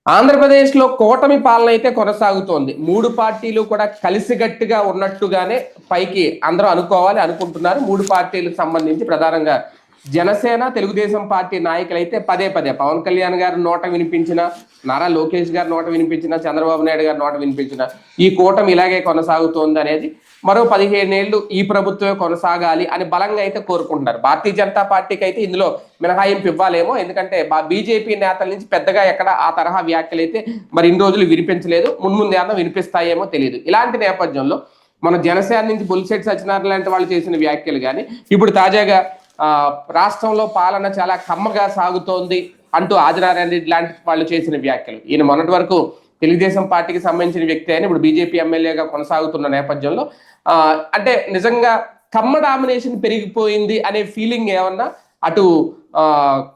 ఆంధ్రప్రదేశ్‌లో కూటమి పాలన అయితే కొనసాగుతోంది. 3 పార్టీలు కూడా కలిసికట్టుగా ఉన్నట్టుగానే పైకి అందరూ అనుకోవాలి, అనుకుంటున్నారు. 3 పార్టీలకు సంబంధించి ప్రధానంగా జనసేన, తెలుగుదేశం పార్టీ నాయకులైతే పదే పదే పవన్ కళ్యాణ్ గారి నోట వినిపించిన, నారా లోకేష్ గారి నోట వినిపించిన, చంద్రబాబు నాయుడు గారి నోట వినిపించిన ఈ కూటమి ఇలాగే కొనసాగుతోందనేది మరో 15 ఏళ్లు ఈ ప్రభుత్వమే కొనసాగాలి అని బలంగా అయితే కోరుకుంటున్నారు. భారతీయ జనతా పార్టీకి అయితే ఇందులో మినహాయింపు ఇవ్వాలేమో, ఎందుకంటే బీజేపీ నేతల నుంచి పెద్దగా ఎక్కడ ఆ తరహా వ్యాఖ్యలు అయితే మరి ఇన్ని రోజులు వినిపించలేదు. మున్ముందు ఏమన్నా వినిపిస్తాయేమో తెలియదు. ఇలాంటి నేపథ్యంలో మన జనసేన నుంచి బొలిశెట్టి సత్యనారాయణ లాంటి వాళ్ళు చేసిన వ్యాఖ్యలు కానీ, ఇప్పుడు తాజాగా రాష్ట్రంలో పాలన చాలా కమ్మగా సాగుతోంది అంటూ ఆదినారాయణ రెడ్డి లాంటి వాళ్ళు చేసిన వ్యాఖ్యలు. ఈయన మొన్నటి వరకు తెలుగుదేశం పార్టీకి సంబంధించిన వ్యక్తి అయినా ఇప్పుడు బీజేపీ ఎమ్మెల్యేగా కొనసాగుతున్న నేపథ్యంలో అంటే నిజంగా కమ్మ డామినేషన్ పెరిగిపోయింది అనే ఫీలింగ్ ఏమన్నా అటు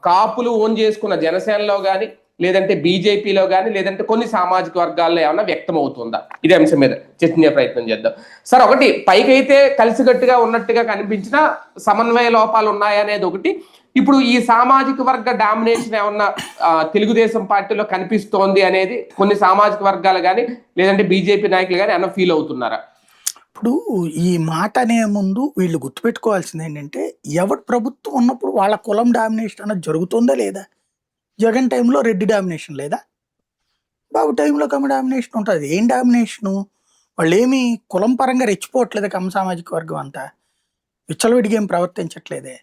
కాపులు ఓన్ చేసుకున్న జనసేనలో కానీ, లేదంటే బీజేపీలో కానీ, లేదంటే కొన్ని సామాజిక వర్గాల్లో ఏమన్నా వ్యక్తం అవుతుందా? ఇదే అంశం మీద చర్చించే ప్రయత్నం చేద్దాం. సార్, ఒకటి పైకైతే కలిసికట్టుగా ఉన్నట్టుగా కనిపించిన సమన్వయ లోపాలు ఉన్నాయనేది ఒకటి. ఇప్పుడు ఈ సామాజిక వర్గ డామినేషన్ ఏమన్నా తెలుగుదేశం పార్టీలో కనిపిస్తోంది అనేది కొన్ని సామాజిక వర్గాలు కానీ, లేదంటే బీజేపీ నాయకులు కానీ ఏమన్నా ఫీల్ అవుతున్నారా? ఇప్పుడు ఈ మాట అనే ముందు వీళ్ళు గుర్తుపెట్టుకోవాల్సింది ఏంటంటే, ఎవరి ప్రభుత్వం ఉన్నప్పుడు వాళ్ళ కులం డామినేషన్ అన్నది జరుగుతుందా లేదా? జగన్ టైంలో రెడ్డి డామినేషన్ లేదా? బాబు టైంలో కమ్మ డామినేషన్ ఉంటుంది. ఏం డామినేషను? వాళ్ళేమి కులం పరంగా రెచ్చిపోవట్లేదు. కమ్మ సామాజిక వర్గం అంతా విచ్చలవిడిగా ఏం ప్రవర్తించట్లేదే.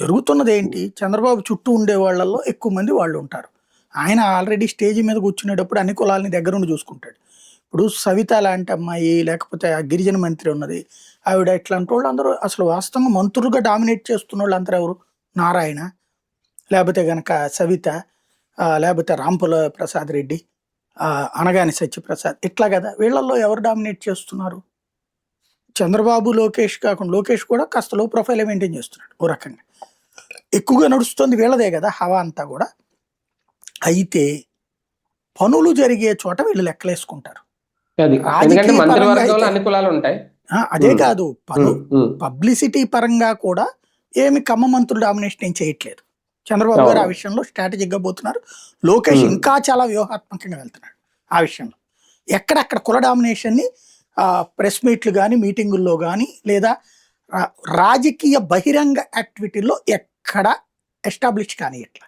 జరుగుతున్నది ఏంటి? చంద్రబాబు చుట్టూ ఉండే వాళ్ళల్లో ఎక్కువ మంది వాళ్ళు ఉంటారు. ఆయన ఆల్రెడీ స్టేజ్ మీద కూర్చునేటప్పుడు అన్ని కులాలని దగ్గరుండి చూసుకుంటాడు. ఇప్పుడు సవిత లాంటి అమ్మాయి, లేకపోతే ఆ గిరిజన మంత్రి ఉన్నది, ఆవిడ ఇట్లాంటి వాళ్ళు అందరూ అసలు వాస్తవంగా మంత్రులుగా డామినేట్ చేస్తున్న వాళ్ళు అందరూ ఎవరు? నారాయణ, లేకపోతే గనక సవిత, లేకపోతే రాంపుల ప్రసాద్ రెడ్డి, అనగాని సత్యప్రసాద్, ఇట్లా కదా. వీళ్ళల్లో ఎవరు డామినేట్ చేస్తున్నారు? చంద్రబాబు, లోకేష్ కాకుండా, లోకేష్ కూడా కాస్త లో ప్రొఫైల్ మెయింటైన్ చేస్తున్నాడు ఓ రకంగా. ఎక్కువగా నడుస్తుంది వీళ్ళదే కదా హవా అంతా కూడా. అయితే పనులు జరిగే చోట వీళ్ళు లెక్కలేసుకుంటారు. రాజకీయ పరంగా అదే కాదు, పబ్లిసిటీ పరంగా కూడా ఏమి కమ్మ మంత్రులు డామినేషన్ ఏం చేయట్లేదు. చంద్రబాబు గారు ఆ విషయంలో స్ట్రాటజిక్ గా పోతున్నారు. లోకేష్ ఇంకా చాలా వ్యూహాత్మకంగా వెళ్తున్నాడు ఆ విషయంలో. ఎక్కడక్కడ కుల డామినేషన్ ని ప్రెస్ మీట్లు కానీ, మీటింగుల్లో కానీ, లేదా రాజకీయ బహిరంగ యాక్టివిటీల్లో ఎక్కడ ఎస్టాబ్లిష్ కానీ ఎట్లా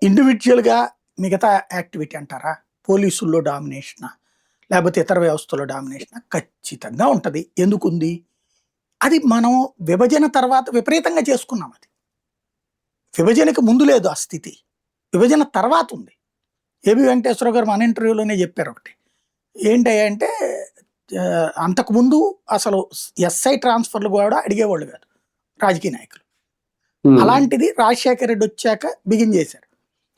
ఇండివిజువల్గా మిగతా యాక్టివిటీ అంటారా? పోలీసుల్లో డామినేషనా, లేకపోతే ఇతర వ్యవస్థలో డామినేషనా? ఖచ్చితంగా ఉంటుంది. ఎందుకుంది? అది మనం విభజన తర్వాత విపరీతంగా చేసుకున్నాం. అది విభజనకు ముందు లేదు ఆ స్థితి, విభజన తర్వాత ఉంది. ఏబి వెంకటేశ్వరరావు గారు మన ఇంటర్వ్యూలోనే చెప్పారు ఒకటి. ఏంటంటే అంతకుముందు అసలు ఎస్ఐ ట్రాన్స్ఫర్లు కూడా అడిగేవాళ్ళు కాదు రాజకీయ నాయకులు. అలాంటిది రాజశేఖర రెడ్డి వచ్చాక బిగిన్ చేశారు.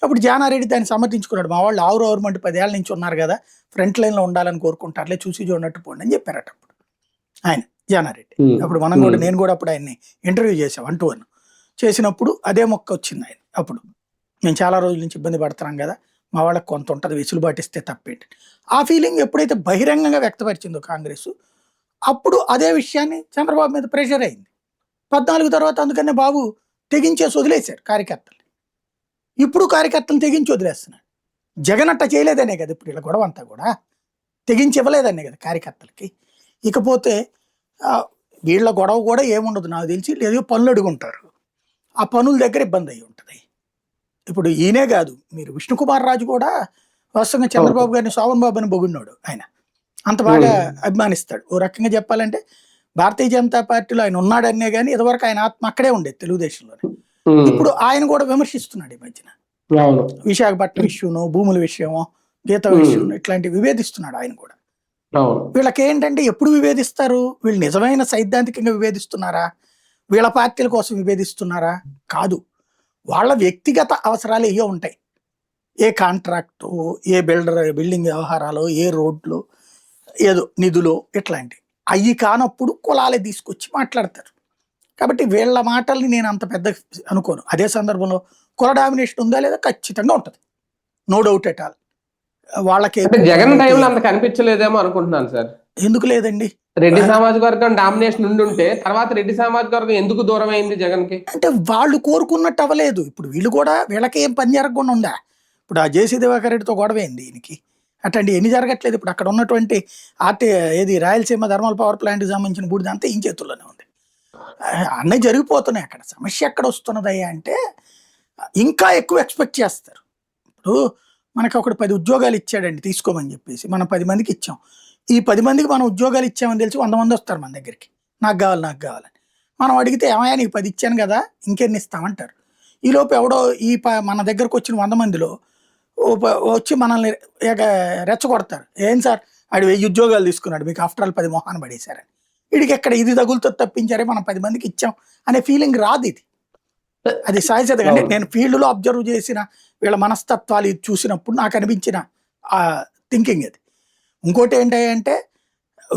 అప్పుడు జానారెడ్డి దాన్ని సమర్థించుకున్నాడు. మా వాళ్ళు ఆవురు 10 ఏళ్ళ నుంచి ఉన్నారు కదా, ఫ్రంట్ లైన్లో ఉండాలని కోరుకుంటారులే, చూసి చూడనట్టు పోండి అని చెప్పారట అప్పుడు ఆయన జానారెడ్డి. అప్పుడు మనం కూడా, నేను కూడా అప్పుడు ఆయన్ని ఇంటర్వ్యూ చేసాం 1-to-1 చేసినప్పుడు అదే మొక్క వచ్చింది ఆయన. అప్పుడు మేము చాలా రోజుల నుంచి ఇబ్బంది పడుతున్నాం కదా, మా వాళ్ళకి కొంత ఉంటుంది, వెసులుబాటు ఇస్తే తప్పేంటి. ఆ ఫీలింగ్ ఎప్పుడైతే బహిరంగంగా వ్యక్తపరిచిందో కాంగ్రెస్, అప్పుడు అదే విషయాన్ని చంద్రబాబు మీద ప్రెషర్ అయింది. 14 తర్వాత అందుకనే బాబు తెగించేసి వదిలేశారు కార్యకర్తలు. ఇప్పుడు కార్యకర్తలు తెగించి వదిలేస్తున్నాడు. జగన్ అట్ట చేయలేదనే కదా ఇప్పుడు ఇలా గొడవ అంతా కూడా, తెగించి ఇవ్వలేదనే కదా కార్యకర్తలకి. ఇకపోతే వీళ్ళ గొడవ కూడా ఏముండదు నాకు తెలిసి, లేదు పనులు అడుగుంటారు, ఆ పనుల దగ్గర ఇబ్బంది అయ్యి ఉంటుంది. ఇప్పుడు ఈయనే కాదు, మీరు విష్ణుకుమార్ రాజు కూడా వాస్తవంగా చంద్రబాబు గారిని శోభన్ బాబు అని పొగిడినాడు. ఆయన అంత బాగా అభిమానిస్తాడు. ఓ రకంగా చెప్పాలంటే భారతీయ జనతా పార్టీలో ఆయన ఉన్నాడనే కానీ ఇదివరకు ఆయన ఆత్మ అక్కడే ఉండేది తెలుగుదేశంలోనే. ఇప్పుడు ఆయన కూడా విమర్శిస్తున్నాడు ఈ మధ్యన. విశాఖపట్నం ఇష్యూను, భూముల విషయమో, గీత విషయం, ఇట్లాంటివి వివేదిస్తున్నాడు ఆయన కూడా. వీళ్ళకి ఏంటంటే ఎప్పుడు వివేదిస్తారు? వీళ్ళు నిజమైన సైద్ధాంతికంగా వివేదిస్తున్నారా? వీళ్ళ పార్టీల కోసం విభేదిస్తున్నారా? కాదు, వాళ్ళ వ్యక్తిగత అవసరాలు ఏవో ఉంటాయి. ఏ కాంట్రాక్టు, ఏ బిల్డింగ్ వ్యవహారాలు, ఏ రోడ్లు, ఏదో నిధులు, ఇట్లాంటివి అవి కానప్పుడు కులాలే తీసుకొచ్చి మాట్లాడతారు. కాబట్టి వీళ్ళ మాటల్ని నేను అంత పెద్ద అనుకోను. అదే సందర్భంలో కుల డామినేషన్ ఉందా లేదా? ఖచ్చితంగా ఉంటుంది, నో డౌట్ ఎట్ ఆల్. వాళ్ళకి జగన్ టైంలో అంత కనిపించలేదేమో అనుకుంటున్నాను సార్. ఎందుకు లేదండి? రెడ్డి సామాజిక వర్గం డామినేషన్ ఉండుంటే తర్వాత రెడ్డి సామాజిక వర్గం ఎందుకు దూరం అయింది జగన్ కి? అంటే వాళ్ళు కోరుకున్నట్టు అవ్వలేదు. ఇప్పుడు వీళ్ళు కూడా, వీళ్ళకి ఏం పని జరగకుండా ఉందా? ఇప్పుడు ఆ జేసీ దివాకర్ రెడ్డితో గొడవ ఏంది దీనికి? అట్లాంటి ఎన్ని జరగట్లేదు. ఇప్పుడు అక్కడ ఉన్నటువంటి ఏది రాయలసీమ థర్మల్ పవర్ ప్లాంట్కి సంబంధించిన బూడిద అంతా ఈయన చేతుల్లోనే ఉంది. అన్నీ జరిగిపోతున్నాయి అక్కడ. సమస్య ఎక్కడ వస్తున్నదయ్యా అంటే ఇంకా ఎక్కువ ఎక్స్పెక్ట్ చేస్తారు. ఇప్పుడు మనకు ఒకడు 10 ఉద్యోగాలు ఇచ్చాడండి తీసుకోమని చెప్పేసి మనం 10 మందికి ఇచ్చాం. ఈ 10 మందికి మనం ఉద్యోగాలు ఇచ్చామని తెలిసి 100 మంది వస్తారు మన దగ్గరికి, నాకు కావాలని. మనం అడిగితే ఏమయ్యా నీకు 10 ఇచ్చాను కదా ఇంకెన్ని ఇస్తామంటారు. ఈలోపు ఎవడో మన దగ్గరకు వచ్చిన 100 మందిలో వచ్చి మనల్ని రెచ్చగొడతారు. ఏం సార్ ఆడు 1000 ఉద్యోగాలు తీసుకున్నాడు, మీకు ఆఫ్టర్ ఆల్ 10 మొహాన్ని పడేశారని. వీడికి ఎక్కడ ఇది తగులుతో తప్పించారే మనం 10 మందికి ఇచ్చాం అనే ఫీలింగ్ రాదు. అది సహజంగా. అంటే నేను ఫీల్డ్లో అబ్జర్వ్ చేసిన వీళ్ళ మనస్తత్వాలు ఇది చూసినప్పుడు నాకు అనిపించిన థింకింగ్ అది. ఇంకోటి ఏంటంటే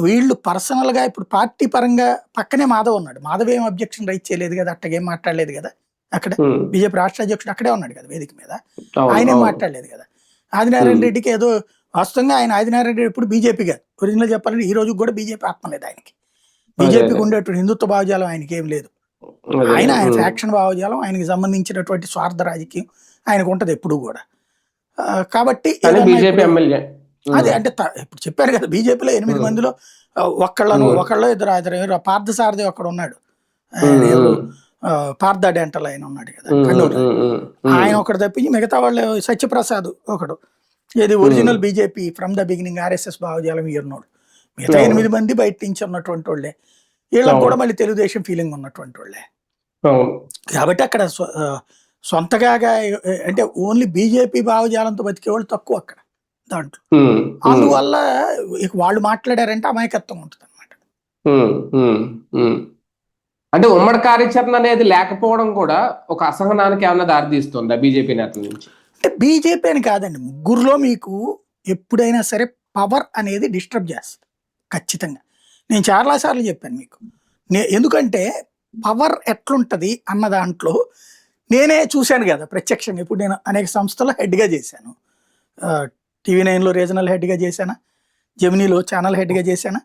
వీళ్ళు పర్సనల్గా ఇప్పుడు పార్టీ పరంగా పక్కనే మాధవ్ ఉన్నాడు. మాధవ్ ఏం అబ్జెక్షన్ రైట్ చేయలేదు కదా, అట్టగేం మాట్లాడలేదు కదా. అక్కడ బీజేపీ రాష్ట్ర అధ్యక్షుడు అక్కడే ఉన్నాడు కదా వేదిక మీద, ఆయనేం మాట్లాడలేదు కదా. ఆదినారాయణ రెడ్డికి ఏదో వాస్తవంగా ఆదినారాయణ రెడ్డి ఎప్పుడు బీజేపీ కాదు. ఒరిజినల్ చెప్పాలంటే ఈ రోజు కూడా బీజేపీ ఆత్మ లేదు ఆయనకి. బీజేపీకి ఉండేటువంటి హిందుత్వ భావజాలం ఆయనకి ఏం లేదు. ఆయన ఫ్యాక్షన్ భావజాలం, ఆయనకి సంబంధించినటువంటి స్వార్థ రాజకీయం ఆయనకు ఉంటది ఎప్పుడు కూడా. కాబట్టి అదే అంటే ఇప్పుడు చెప్పారు కదా బీజేపీలో 8 మందిలో ఒకళ్ళు ఇద్దరు పార్థసారథి ఒకడు ఉన్నాడు, పార్థ డెంటల్ ఆయన ఉన్నాడు కదా కన్నూరు, ఆయన ఒకటి తప్పించి మిగతా వాళ్ళు సత్యప్రసాద్ ఒకడు ఏది original BJP from the beginning RSS భావజాలం ఇయర్నోడు. మిగతా 8 మంది బయట నుంచి ఉన్నటువంటి వాళ్ళే. వీళ్ళకి కూడా మళ్ళీ తెలుగుదేశం ఫీలింగ్ ఉన్నటువంటి వాళ్ళే. కాబట్టి అక్కడ సొంతగా అంటే ఓన్లీ బీజేపీ భావజాలంతో బతికే వాళ్ళు తక్కువ అక్కడ దాంట్లో. అందువల్ల వాళ్ళు మాట్లాడారంటే అమాయకత్వం ఉంటుంది అనమాట. అంటే ఉమ్మడి కార్యాచరణ అనేది లేకపోవడం కూడా ఒక అసహనానికి ఏమన్నా దారితీస్తుందా బీజేపీ నేతల నుంచి? అంటే బీజేపీ అని కాదండి, ముగ్గురులో మీకు ఎప్పుడైనా సరే పవర్ అనేది డిస్టర్బ్ చేస్తుంది ఖచ్చితంగా. నేను చాలాసార్లు చెప్పాను మీకు. ఎందుకంటే పవర్ ఎట్లుంటుంది అన్న దాంట్లో నేనే చూశాను కదా ప్రత్యక్షంగా. ఇప్పుడు నేను అనేక సంస్థల్లో హెడ్గా చేశాను. TV9లో రీజనల్ హెడ్గా చేశాను, జెమినీలో ఛానల్ హెడ్గా చేశాను,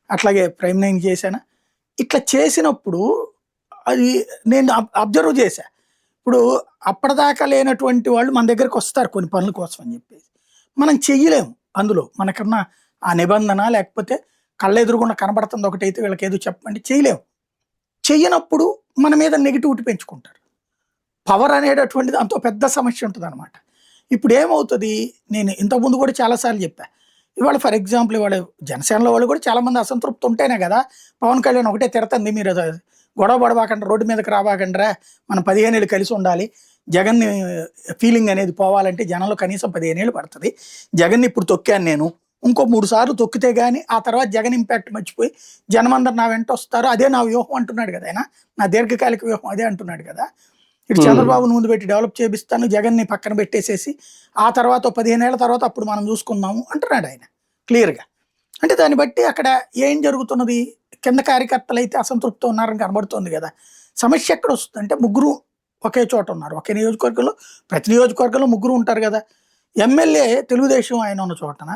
అట్లాగే ప్రైమ్ 9 చేశాను. ఇట్లా చేసినప్పుడు అది నేను అబ్జర్వ్ చేశా. ఇప్పుడు అప్పటిదాకా లేనటువంటి వాళ్ళు మన దగ్గరకు వస్తారు కొన్ని పనుల కోసం అని చెప్పేసి. మనం చెయ్యలేము అందులో, మనకన్నా ఆ నిబంధన లేకపోతే కళ్ళెదురుగుండా కనబడుతుంది ఒకటైతే వీళ్ళకి ఏదో చెప్పండి చేయలేము. చెయ్యనప్పుడు మన మీద నెగిటివిటీ పెంచుకుంటారు. పవర్ అనేటటువంటిది అంత పెద్ద సమస్య ఉంటుంది అనమాట. ఇప్పుడు ఏమవుతుంది, నేను ఇంతకుముందు కూడా చాలాసార్లు చెప్పా. ఇవాళ ఫర్ ఎగ్జాంపుల్ ఇవాళ జనసేనలో వాళ్ళు కూడా చాలామంది అసంతృప్తి ఉంటేనే కదా పవన్ కళ్యాణ్ ఒకటే తిడతంది, మీరు గొడవ పడబాకండి, రోడ్డు మీదకి రాబాకండ్రా, మనం 15 ఏళ్ళు కలిసి ఉండాలి, జగన్ని ఫీలింగ్ అనేది పోవాలంటే జనంలో కనీసం 15 ఏళ్ళు పడుతుంది, జగన్ని ఇప్పుడు తొక్కాను నేను, ఇంకో 3 సార్లు తొక్కితే కానీ ఆ తర్వాత జగన్ ఇంపాక్ట్ మర్చిపోయి జనమందరు నా వెంట వస్తారు, అదే నా వ్యూహం అంటున్నాడు కదా ఆయన, నా దీర్ఘకాలిక వ్యూహం అదే అంటున్నాడు కదా. ఇటు చంద్రబాబును ముందు పెట్టి డెవలప్ చేపిస్తాను, జగన్ని పక్కన పెట్టేసేసి ఆ తర్వాత 15 ఏళ్ల తర్వాత అప్పుడు మనం చూసుకుందాము అంటున్నాడు ఆయన క్లియర్గా. అంటే దాన్ని బట్టి అక్కడ ఏం జరుగుతున్నది, కింద కార్యకర్తలు అయితే అసంతృప్తి ఉన్నారని కనబడుతుంది కదా. సమస్య ఎక్కడ వస్తుంది అంటే ముగ్గురు ఒకే చోట ఉన్నారు, ఒకే నియోజకవర్గంలో, ప్రతి నియోజకవర్గంలో ముగ్గురు ఉంటారు కదా. ఎమ్మెల్యే తెలుగుదేశం ఆయన ఉన్న చోటన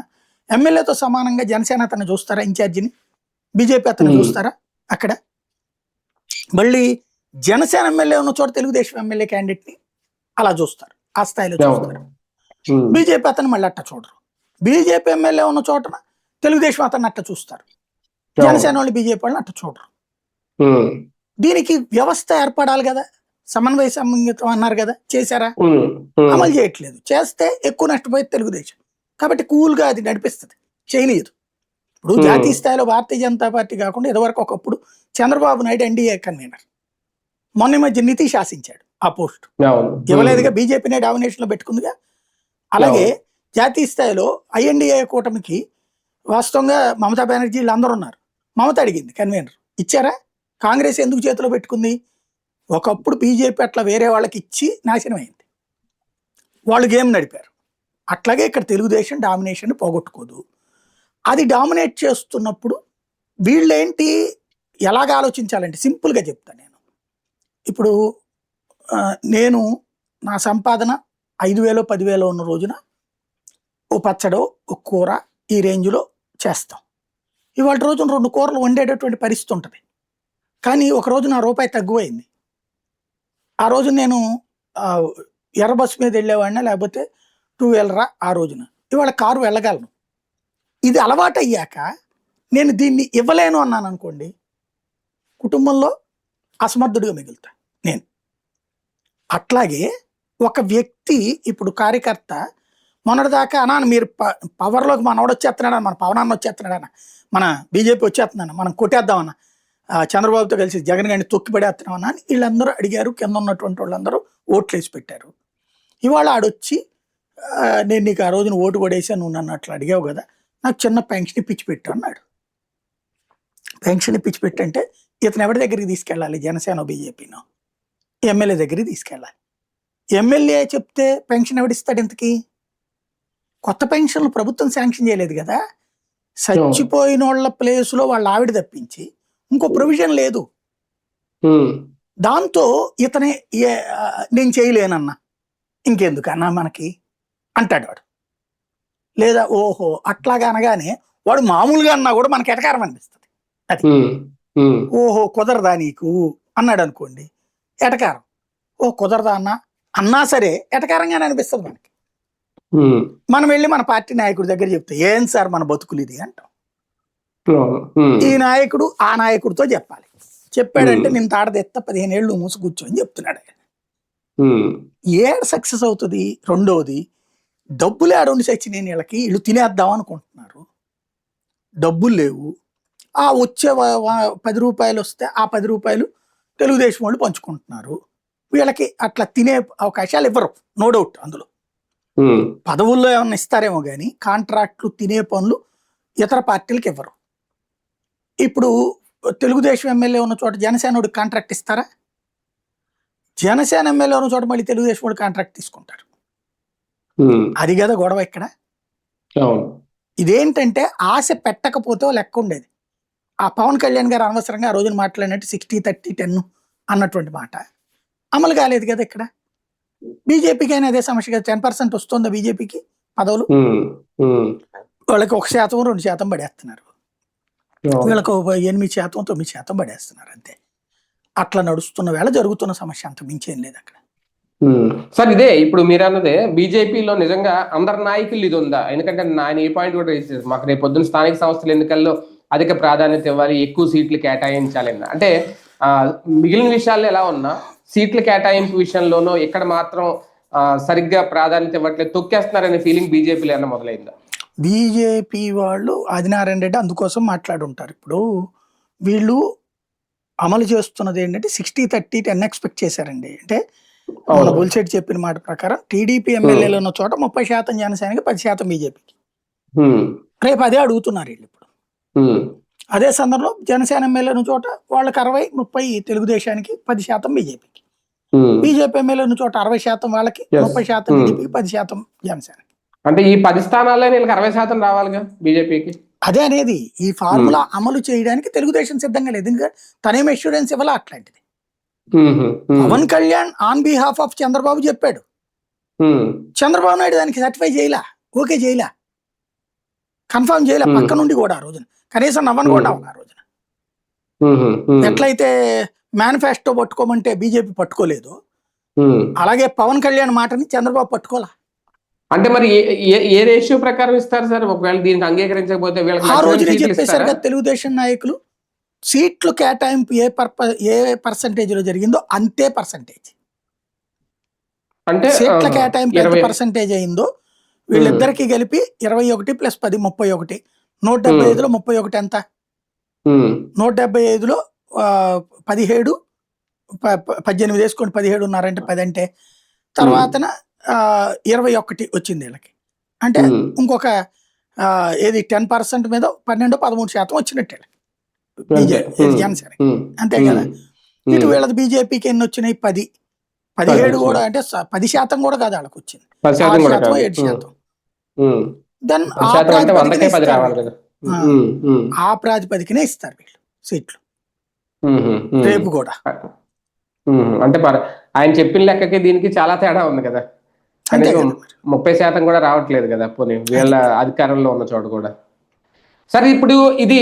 ఎమ్మెల్యేతో సమానంగా జనసేన అతను చూస్తారా ఇన్ఛార్జిని, బీజేపీ అతను చూస్తారా అక్కడ. మళ్ళీ జనసేన ఎమ్మెల్యే ఉన్న చోట తెలుగుదేశం ఎమ్మెల్యే క్యాండిడేట్ని అలా చూస్తారు, ఆ స్థాయిలో చూస్తారు. బీజేపీ అతను మళ్ళీ అట్ట చూడరు. బీజేపీ ఎమ్మెల్యే ఉన్న చోటన తెలుగుదేశం అతన్ని అట్ట చూస్తారు, జనసేన వాళ్ళు బీజేపీ వాళ్ళని అట్ట చూడరు. దీనికి వ్యవస్థ ఏర్పడాలి కదా, సమన్వయ సంబంధితం అన్నారు కదా, చేశారా? అమలు చేయట్లేదు. చేస్తే ఎక్కువ నష్టపోయేది తెలుగుదేశం. కాబట్టి కూల్గా అది నడిపిస్తుంది, చేయలేదు. ఇప్పుడు జాతీయ స్థాయిలో భారతీయ జనతా పార్టీ కాకుండా ఇదివరకు ఒకప్పుడు చంద్రబాబు నాయుడు ఎన్డీఏ కన్వీనర్, మొన్న మధ్య నితీష్ ఆశించాడు ఆ పోస్ట్, ఇవ్వలేదుగా, బీజేపీనే డామినేషన్లో పెట్టుకుందిగా. అలాగే జాతీయ స్థాయిలో ఐఎన్డీఏ కూటమికి వాస్తవంగా మమతా బెనర్జీ వీళ్ళందరూ ఉన్నారు. మమత అడిగింది కన్వీనర్, ఇచ్చారా? కాంగ్రెస్ ఎందుకు చేతిలో పెట్టుకుంది? ఒకప్పుడు బీజేపీ అట్లా వేరే వాళ్ళకి ఇచ్చి నాశనం అయింది, వాళ్ళు గేమ్ నడిపారు. అట్లాగే ఇక్కడ తెలుగుదేశం డామినేషన్ పోగొట్టుకోదు. అది డామినేట్ చేస్తున్నప్పుడు వీళ్ళేంటి ఎలాగ ఆలోచించాలంటే సింపుల్గా చెప్తాను నేను. ఇప్పుడు నేను నా సంపాదన 5,000 10,000 ఉన్న రోజున ఓ పచ్చడో ఒక కూర ఈ రేంజ్లో చేస్తాం. ఇవాళ రోజున 2 కూరలు వండేటటువంటి పరిస్థితి ఉంటుంది. కానీ ఒక రోజు నా రూపాయి తగ్గువైంది, ఆ రోజు నేను ఎర్ర బస్సు మీద వెళ్ళేవాడినా లేకపోతే టూ వీలరా ఆ రోజున, ఇవాళ కారు వెళ్ళగలను. ఇది అలవాటు అయ్యాక నేను దీన్ని ఇవ్వలేను అన్నాను అనుకోండి, కుటుంబంలో అసమర్థుడిగా మిగులుతా నేను. అట్లాగే ఒక వ్యక్తి ఇప్పుడు కార్యకర్త మొన్నటిదాకా అన్నా మీరు పవర్లోకి మనోడు వచ్చేస్తున్నాడన్న, మన పవనాన్ని వచ్చేస్తున్నాడన్న, మన బీజేపీ వచ్చేస్తున్నాను, మనం కొట్టేద్దామన్నా, చంద్రబాబుతో కలిసి జగన్ గారిని తొక్కి పడేస్తున్నామన్నా అని వీళ్ళందరూ అడిగారు. కింద ఉన్నటువంటి వాళ్ళందరూ ఓట్లు వేసి పెట్టారు. ఇవాళ ఆడొచ్చి నేను నీకు ఆ రోజున ఓటు పడేసా, నువ్వు నన్ను అట్లా అడిగావు కదా, నాకు చిన్న పెన్షన్ ఇప్పించి పెట్టు అన్నాడు. పెన్షన్ ఇప్పించి పెట్టంటే ఇతను ఎవరి దగ్గరికి తీసుకెళ్ళాలి? జనసేన బీజేపీనో ఎమ్మెల్యే దగ్గరికి తీసుకెళ్ళాలి. ఎమ్మెల్యే చెప్తే పెన్షన్ ఎవడిస్తాడు? ఇంతకీ కొత్త పెన్షన్లు ప్రభుత్వం శాంక్షన్ చేయలేదు కదా. చచ్చిపోయిన వాళ్ళ ప్లేసులో వాళ్ళ ఆవిడ తప్పించి ఇంకో ప్రొవిజన్ లేదు. దాంతో ఇతనే నేను చేయలేనన్నా, ఇంకెందుకన్నా మనకి అంటాడు వాడు. లేదా ఓహో అట్లాగా అనగానే వాడు మామూలుగా అన్నా కూడా మనకి ఎటకారం అనిపిస్తుంది. అది ఓహో కుదరదా నీకు అన్నాడు అనుకోండి, ఎటకారం. ఓ కుదరదా అన్నా సరే ఎటకారంగానే అనిపిస్తుంది మనకి. మనం వెళ్ళి మన పార్టీ నాయకుడి దగ్గర చెప్తే ఏం సార్ మన బతుకులు ఇది అంటాం. ఈ నాయకుడు ఆ నాయకుడితో చెప్పాలి. చెప్పాడంటే నేను తాడదెత్త 15 ఏళ్ళు మూసి కూర్చొని చెప్తున్నాడు. ఏడు సక్సెస్ అవుతుంది. రెండవది, డబ్బులు ఆడోండి సచ్చినేని వీళ్ళకి, వీళ్ళు తినేద్దాం అనుకుంటున్నారు, డబ్బులు లేవు. ఆ వచ్చే 10 రూపాయలు వస్తే ఆ 10 రూపాయలు తెలుగుదేశం వాళ్ళు పంచుకుంటున్నారు. వీళ్ళకి అట్లా తినే అవకాశాలు ఇవ్వరు, నో డౌట్. అందులో పదవుల్లో ఏమన్నా ఇస్తారేమో కానీ కాంట్రాక్ట్లు, తినే పనులు ఇతర పార్టీలకు ఇవ్వరు. ఇప్పుడు తెలుగుదేశం ఎమ్మెల్యే ఉన్న చోట జనసేనోడికి కాంట్రాక్ట్ ఇస్తారా? జనసేన ఎమ్మెల్యే ఉన్న చోట మళ్ళీ తెలుగుదేశం వాడు కాంట్రాక్ట్ తీసుకుంటారు. అది కదా గొడవ ఇక్కడ. ఇదేంటంటే ఆశ పెట్టకపోతే లెక్క ఉండేది. ఆ పవన్ కళ్యాణ్ గారు అనవసరంగా ఆ రోజున మాట్లాడినట్టు 60-30-10 అన్నటువంటి మాట అమలు కాలేదు కదా ఇక్కడ. బీజేపీకి అయినా అదే సమస్య కదా. 10% వస్తుందా బీజేపీకి పదవులు? వాళ్ళకి 1%, 2% పడేస్తున్నారు. వీళ్ళకి 8%, 9% పడేస్తున్నారు అంతే. అట్లా నడుస్తున్న వేళ జరుగుతున్న సమస్య, అంత మించేం లేదు అక్కడ. సార్ ఇదే ఇప్పుడు మీరు అన్నదే, బీజేపీలో నిజంగా అందరి నాయకులు ఇది ఉందా? ఎందుకంటే ఆయన ఏ పాయింట్ కూడా రేస్ చేశారు, మాకు రేపు పొద్దున్న స్థానిక సంస్థల ఎన్నికల్లో అధిక ప్రాధాన్యత ఇవ్వాలి, ఎక్కువ సీట్లు కేటాయించాలి. అంటే మిగిలిన విషయాల్లో ఎలా ఉన్నా సీట్ల కేటాయింపు విషయంలోనో ఇక్కడ మాత్రం సరిగ్గా ప్రాధాన్యత ఇవ్వట్లేదు, తొక్కేస్తున్నారనే ఫీలింగ్ బీజేపీలో ఏమన్నా మొదలైందా? బీజేపీ వాళ్ళు ఆదినారాయణ రెడ్డి అందుకోసం మాట్లాడుంటారు. ఇప్పుడు వీళ్ళు అమలు చేస్తున్నది ఏంటంటే 60-30-10 ఎక్స్పెక్ట్ చేశారండి. అంటే మన బుల్సెట్ చెప్పిన మాట ప్రకారం టీడీపీ ఎమ్మెల్యేలు ఉన్న చోట 30% జనసేనకి, 10% బీజేపీకి. రేపు అదే అడుగుతున్నారు వీళ్ళు ఇప్పుడు. అదే సందర్భంలో జనసేన ఎమ్మెల్యే ఉన్న చోట వాళ్ళకి 60-30 తెలుగుదేశానికి, 10% బీజేపీకి. బీజేపీ ఎమ్మెల్యే ఉన్న చోట 60% వాళ్ళకి, 30% టీడీపీకి, 10% జనసేనకి. అంటే ఈ 10 స్థానాల్లో వీళ్ళకి 60% రావాలిగా బీజేపీకి. అదే అనేది, ఈ ఫార్ములా అమలు చేయడానికి తెలుగుదేశం సిద్ధంగా లేదు. ఎందుకంటే తనేం అష్యూరెన్స్ ఇవ్వాల అట్లాంటిది. Pawan Kalyan on behalf of Chandrababu చెప్పాడు. చంద్రబాబు నాయుడు దానికి సర్టిఫై చేయలా, ఓకే చేయలా, కన్ఫర్మ్ చేయలే. పక్క నుండి కూడా ఆ రోజున కనీసం నవ్వను కూడా నవ్వాలి ఆ రోజున. ఎట్లయితే మేనిఫెస్టో పట్టుకోమంటే బీజేపీ పట్టుకోలేదు, అలాగే పవన్ కళ్యాణ్ మాటని చంద్రబాబు పట్టుకోలే. అంటే మరి ఏ రేషియో ప్రకారం ఇస్తారు సార్? ఒకవేళ దీనికి అంగీకరించకపోతే ఆ రోజునే చెప్పేశారు కదా తెలుగుదేశం నాయకులు, సీట్లు కేటాయింపు ఏ పర్సంటేజ్ లో జరిగిందో అంతే పర్సంటేజ్. అంటే సీట్ల కేటాయింపు ఎంత పర్సంటేజ్ అయిందో వీళ్ళిద్దరికి కలిపి 21 + 10 31. 175లో 31 ఎంత? 175లో 17, 18 వేసుకోండి, 17 ఉన్నారంటే 10 అంటే తర్వాతన 21 వచ్చింది వీళ్ళకి. అంటే ఇంకొక ఏది 10% మీద 12-13% వచ్చినట్టే జనసేన, అంతే కదా. ఇటు వీళ్ళది బీజేపీకి ఎన్ని వచ్చినాయి? 10, 17 కూడా, అంటే 10% కూడా కాదు వాళ్ళకి వచ్చింది, 6%, 7%. దెన్ ఆ ప్రాతిపదికనే ఇస్తారు వీళ్ళు సీట్లు రేపు కూడా. అంటే ఆయన చెప్పిన లెక్కకి దీనికి చాలా తేడా ఉంది కదా. 30% కూడా రావట్లేదు కదా పోనీ వీళ్ళ అధికారంలో ఉన్న చోట కూడా. సరే ఇప్పుడు ఇది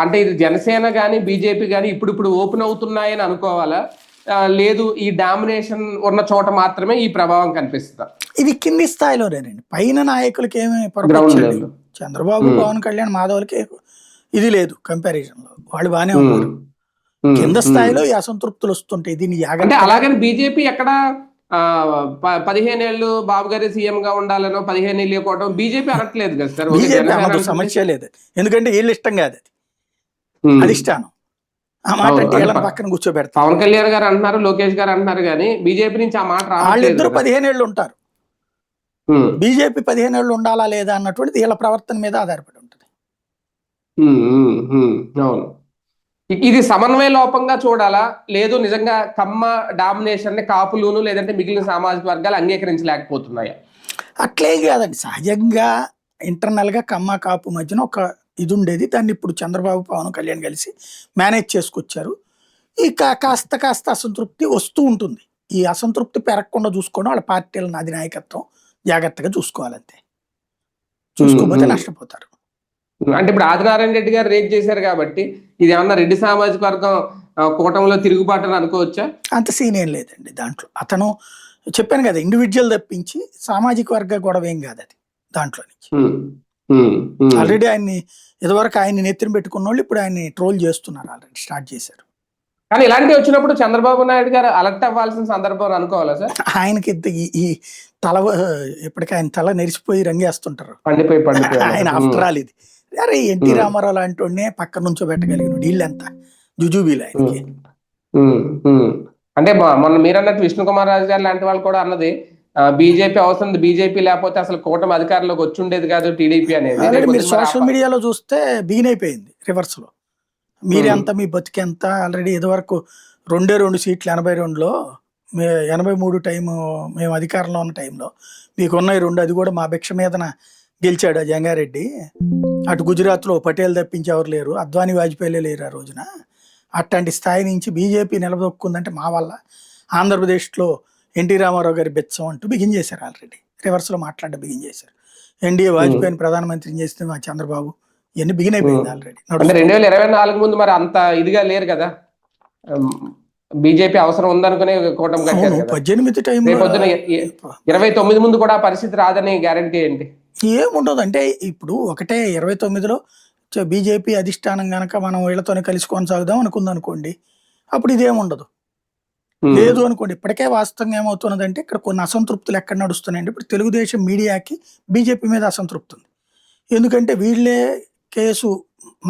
అంటే ఇది జనసేన కానీ బీజేపీ కానీ ఇప్పుడు ఓపెన్ అవుతున్నాయని అనుకోవాలా, లేదు ఈ డామినేషన్ ఉన్న చోట మాత్రమే ఈ ప్రభావం కనిపిస్తుందా? ఇది కింది స్థాయిలోనేనండి. పైన నాయకులకి ఏమి గ్రౌండ్ పొరపచ్చండి. లెవెల్. చంద్రబాబు, పవన్ కళ్యాణ్, మాధవ్‌లకి ఇది లేదు కంపారిజన్‌లో. వాళ్ళు బానే ఉన్నారు. కింద స్థాయిలో ఈ అసంతృప్తులొస్తుంటాయి. దీన్ని అంటే జాగ్రత్తగా అలాగని బీజేపీ ఎక్కడ 15 ఏళ్ళు బాబు గారి సీఎం గా ఉండాలనో 15 ఏళ్ళు ఇవ్వడం బీజేపీ అనట్లేదు కదా సార్. ఓకే, బీజేపీ జనసేన అన్నదు, అంటుంది. సమస్య లేదు. ఎందుకంటే వీళ్ళ ఇష్టం కాదు అది. ఉమ్. అధిష్టానం. ఆ మాట అవును. అంటే అంటే వీళ్ళని పక్కన కూర్చోబెడతారు. పవన్ కళ్యాణ్ గారు అంటున్నారు, లోకేష్ గారు అంటున్నారు, కానీ బీజేపీ నుంచి ఆ మాట రావట్లేదు వాళ్ళిద్దరూ కదా. 15 ఏళ్ళు ఉంటారు. ఉమ్. బీజేపీ 15 ఏళ్ళు ఉండాలా లేదా అన్నటువంటిది వీళ్ళ ప్రవర్తన మీద ఆధారపడి ఉంటుంది. ఉమ్, ఉమ్, ఉమ్. అవును. ఇది సమన్వయ లోపంగా చూడాలా, లేదు నిజంగా కమ్మ డామినేషన్ ని కాపులును లేదంటే మిగిలిన సామాజిక వర్గాలు అంగీకరించలేకపోతున్నాయా? అట్లేం కాదండి. సహజంగా ఇంటర్నల్‌గా కమ్మ, కాపు మధ్యన ఒక ఇది ఉండేది. దాన్ని ఇప్పుడు చంద్రబాబు, పవన్ కళ్యాణ్ కలిసి మేనేజ్ చేసుకొచ్చారు. కాస్త కాస్త అసంతృప్తి వస్తూ ఉంటుంది. ఈ అసంతృప్తి పెరగకుండా చూసుకోవడం వాళ్ళ పార్టీల అధినాయకత్వం జాగ్రత్తగా చూసుకోవాలంతే. చూసుకోకపోతే ఉమ్. నష్టపోతారు. అంటే ఇప్పుడు ఆదినారాయణ రెడ్డి గారు రేట్ చేశారు కాబట్టి ఇది ఏమన్నా రెడ్డి సామాజిక వర్గం కూటమిలో తిరుగుబాటు అని అనుకోవచ్చా? అంత సీన్ ఏం లేదండి దాంట్లో. అతను చెప్పాను కదా, ఇండివిడ్యువల్ తప్పించి సామాజిక వర్గ గొడవ ఏం కాదు అది దాంట్లో నుంచి. ఉమ్, ఉమ్, ఉమ్. ఆల్రెడీ ఇదివరకు ఆయన్ని నెత్తిన పెట్టుకున్నోళ్ళు ఇప్పుడు ఆయన్ని ట్రోల్ చేస్తున్నారు. ఆల్రెడీ స్టార్ట్ చేశారు. కానీ ఇలాంటివి వచ్చినప్పుడు చంద్రబాబు నాయుడు గారు అలర్ట్ అవ్వాల్సిన సందర్భం అనుకోవాలా సార్? ఆయనకి ఈ తల ఇప్పటికీ ఆయన తల నెరిసిపోయి రంగేస్తుంటారు. పండిపోయి ఆయన ఆఫ్టర్ ఆల్ ఇది. అరే ఎన్టీ రామారావు లాంటి వాడినే పక్క నుంచో పెట్టగలిగిన వీళ్ళంతా జుజుబీలు ఆయనకి. అంటే మొన్న మీరన్నట్టు విష్ణు కుమార్ రాజు గారు లాంటి వాళ్ళు కూడా అన్నది బీజేపీ అవసరం, బీజేపీ లేకపోతే అసలు కూటమి అధికారంలోకి వచ్చి ఉండేది కాదు టీడీపీ అనేది. ఆల్రెడీ మీరు సోషల్ మీడియాలో చూస్తే బిగిన్ అయిపోయింది రివర్స్ లో. మీరెంత, మీ బతికెంత. ఆల్రెడీ ఇదివరకు 2 సీట్లు 82లో 83 టైము మేము అధికారంలో ఉన్న టైంలో మీకు ఉన్నాయి 2, అది కూడా మా భిక్ష మీదన గెలిచాడు ఆ జంగారెడ్డి. అటు గుజరాత్లో పటేల్ తప్పించి ఎవరు లేరు, అద్వానీ వాజ్పేయిలే లేరు ఆ రోజున. అట్లాంటి స్థాయి నుంచి బీజేపీ నిలదొక్కుందంటే మా వల్ల. ఆంధ్రప్రదేశ్లో ఎన్టీ రామారావు గారి బెచ్చం అంటూ బిగిన్ చేశారు. ఆల్రెడీ రివర్స్లో మాట్లాడడం బిగిన్ చేశారు. ఎన్డీఏ వాజ్పేయిని ప్రధానమంత్రిని చేస్తే మా చంద్రబాబు, ఇవన్నీ బిగిన్ అయిపోయింది ఆల్రెడీ. అంటే 2024 ముందు మరి అంత ఇదిగా లేరు కదా, బీజేపీ అవసరం ఉందనుకునే కూటమి కట్టారు కదా. 18 టైంలో రేపొద్దున 29 ముందు కూడా పరిస్థితి రాదని గ్యారంటీ ఏంటి? ఏముండదు. అంటే ఇప్పుడు ఒకటే 29లో బీజేపీ అధిష్టానం గనక మనం వీళ్ళతోనే కలిసి కొనసాగుదాం అనుకుందనుకోండి, అప్పుడు ఇదేముండదు. లేదు అనుకోండి, ఇప్పటికే వాస్తవంగా ఏమవుతున్నదంటే ఇక్కడ కొన్ని అసంతృప్తులు ఎక్కడ నడుస్తున్నాయంటే, ఇప్పుడు తెలుగుదేశం మీడియాకి బీజేపీ మీద అసంతృప్తి ఉంది. ఎందుకంటే వీళ్ళే కేసు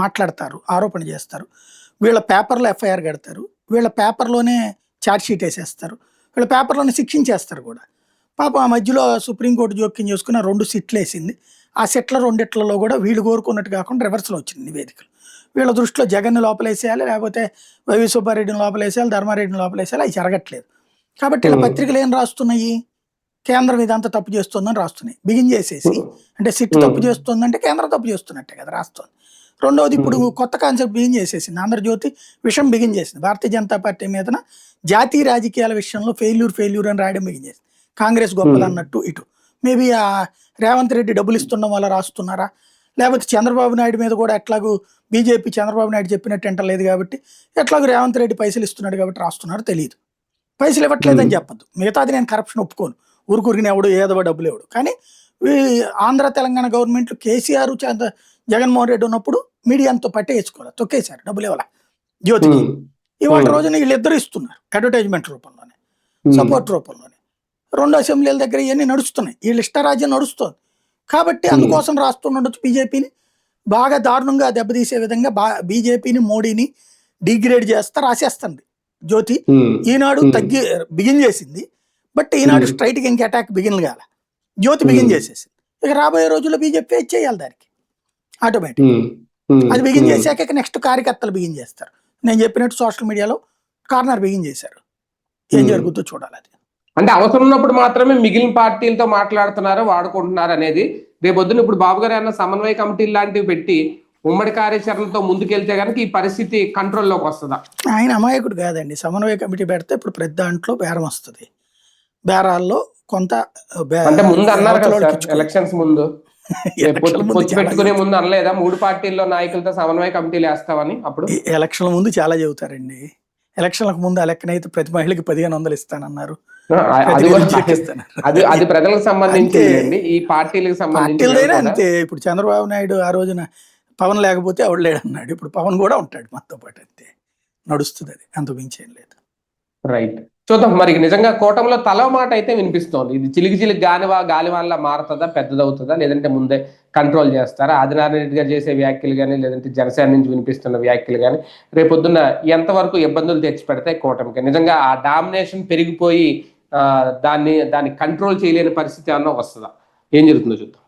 మాట్లాడతారు, ఆరోపణ చేస్తారు, వీళ్ళ పేపర్లో ఎఫ్ఐఆర్ కడతారు, వీళ్ళ పేపర్లోనే ఛార్జ్ షీట్ వేసేస్తారు, వీళ్ళ పేపర్లోనే శిక్షించేస్తారు కూడా. పాపం ఆ మధ్యలో సుప్రీంకోర్టు జోక్యం చేసుకుని 2 సిట్లు వేసింది. ఆ సెట్ల 2 కూడా వీళ్ళు కోరుకున్నట్టు కాకుండా రివర్స్లో వచ్చింది నివేదికలు. వీళ్ళ దృష్టిలో జగన్ని లోపలేసేయాలి, లేకపోతే వైవి సుబ్బారెడ్డిని లోపలేసేయాలి, ధర్మారెడ్డిని లోపలేసేయాలి. అవి జరగట్లేదు. కాబట్టి ఇలా పత్రికలు ఏం రాస్తున్నాయి, కేంద్రం ఇదంతా తప్పు చేస్తుందని రాస్తున్నాయి బిగిన్ చేసేసి. అంటే సిట్ తప్పు చేస్తుందంటే కేంద్రం తప్పు చేస్తున్నట్టే కదా రాస్తుంది. రెండవది ఇప్పుడు కొత్త కాన్సెప్ట్ బిగిన్ చేసేసింది. ఆంధ్రజ్యోతి విషయం బిగిన్ చేసింది. భారతీయ జనతా పార్టీ మీదన జాతీయ రాజకీయాల విషయంలో ఫెయిల్యూర్ అని రాయడం బిగిన్ చేసింది. కాంగ్రెస్ గొప్పదన్నట్టు ఇటు. మేబీ ఆ రేవంత్ రెడ్డి డబ్బులు ఇస్తుండడం వల్ల రాస్తున్నారా, లేకపోతే చంద్రబాబు నాయుడు మీద కూడా ఎట్లాగూ బీజేపీ చంద్రబాబు నాయుడు చెప్పినట్టు ఎంటలేదు కాబట్టి ఎట్లాగూ రేవంత్ రెడ్డి పైసలు ఇస్తున్నాడు కాబట్టి రాస్తున్నారో తెలియదు. పైసలు ఇవ్వట్లేదని చెప్పద్దు, మిగతాది నేను కరప్షన్ ఒప్పుకోను, ఊరికూరిని ఎవడు ఏదో డబ్బులు ఇవ్వడు. కానీ ఆంధ్ర తెలంగాణ గవర్నమెంట్లు కేసీఆర్ జగన్మోహన్ రెడ్డి ఉన్నప్పుడు మీడియాతో పట్టేసుకోవాలి, తొక్కేశారు, డబ్బులు ఇవ్వాల జ్యోతికి. ఇవాళ రోజున వీళ్ళిద్దరు ఇస్తున్నారు అడ్వర్టైజ్మెంట్ రూపంలోనే, సపోర్ట్ రూపంలోనే. 2 అసెంబ్లీల దగ్గర ఇవన్నీ నడుస్తున్నాయి, వీళ్ళ ఇష్టరాజ్యం నడుస్తుంది. కాబట్టి అందుకోసం రాస్తుండొచ్చు బీజేపీని బాగా దారుణంగా దెబ్బతీసే విధంగా. బీజేపీని మోడీని డిగ్రేడ్ చేస్తా రాసేస్తుంది జ్యోతి. ఈనాడు బిగిన్ చేసింది, బట్ ఈనాడు స్ట్రైట్గా ఇంక అటాక్ బిగిన్ కాల, జ్యోతి బిగిన్ చేసేసింది. ఇక రాబోయే రోజుల్లో బీజేపీ ఫేస్ చేయాలి దానికి ఆటోమేటిక్. అది బిగిన్ చేశాక నెక్స్ట్ కార్యకర్తలు బిగిన్ చేస్తారు. నేను చెప్పినట్టు సోషల్ మీడియాలో కార్నర్ బిగిన్ చేశారు. ఏం జరుగుతుందో చూడాలి. అది అంటే అవసరం ఉన్నప్పుడు మాత్రమే మిగిలిన పార్టీలతో మాట్లాడుతున్నారు, వాడుకుంటున్నారు అనేది. రేపొద్దున ఇప్పుడు బాబు గారు అన్న సమన్వయ కమిటీలు లాంటివి పెట్టి ఉమ్మడి కార్యాచరణతో ముందుకెళ్తే కనుక ఈ పరిస్థితి కంట్రోల్లోకి వస్తుందా? ఆయన అమాయకుడు కాదండి. సమన్వయ కమిటీ పెడితే ఇప్పుడు ప్రతి దాంట్లో బేరం వస్తుంది. బేరాల్లో కొంత అంటే ముందు అన్నారు కదా ఎలక్షన్స్ ముందు, పెట్టుకునే ముందు అనలేదా 3 పార్టీల్లో నాయకులతో సమన్వయ కమిటీలు వేస్తామని? అప్పుడు ఎలక్షన్ల ముందు చాలా చెబుతారండి. ఎలక్షన్లకు ముందు ఆ లెక్కనైతే ప్రతి మహిళకి 1500 ఇస్తానన్నారు, అది ప్రతి కూడా గెలిచి చెక్ ఇస్తానన్నారు. అది ప్రజలకు సంబంధించింది. ఈ పార్టీలకు సంబంధించి పార్టీలదైనా అంతే. ఇప్పుడు చంద్రబాబు నాయుడు ఆ రోజున పవన్ లేకపోతే ఆవిడ లేడన్నాడు, ఇప్పుడు పవన్ కూడా ఉంటాడు మనతో పాటు, అంతే నడుస్తుంది. అది అంత మించేం లేదు. రైట్. చూద్దాం మరి నిజంగా కూటమిలో తల మాట అయితే వినిపిస్తోంది. ఇది చిలికి చిలికి గాలివానలా మారుతుందా, పెద్దదవుతుందా, లేదంటే ముందే కంట్రోల్ చేస్తారా? ఆదినారాయణ రెడ్డి గారు చేసే వ్యాఖ్యలు కానీ, లేదంటే జనసేన నుంచి వినిపిస్తున్న వ్యాఖ్యలు కానీ రేపొద్దున ఎంతవరకు ఇబ్బందులు తెచ్చి పెడతాయి కూటమికి? నిజంగా ఆ డామినేషన్ పెరిగిపోయి దాన్ని కంట్రోల్ చేయలేని పరిస్థితి ఏమన్నా వస్తుందా? ఏం జరుగుతుందో చూద్దాం.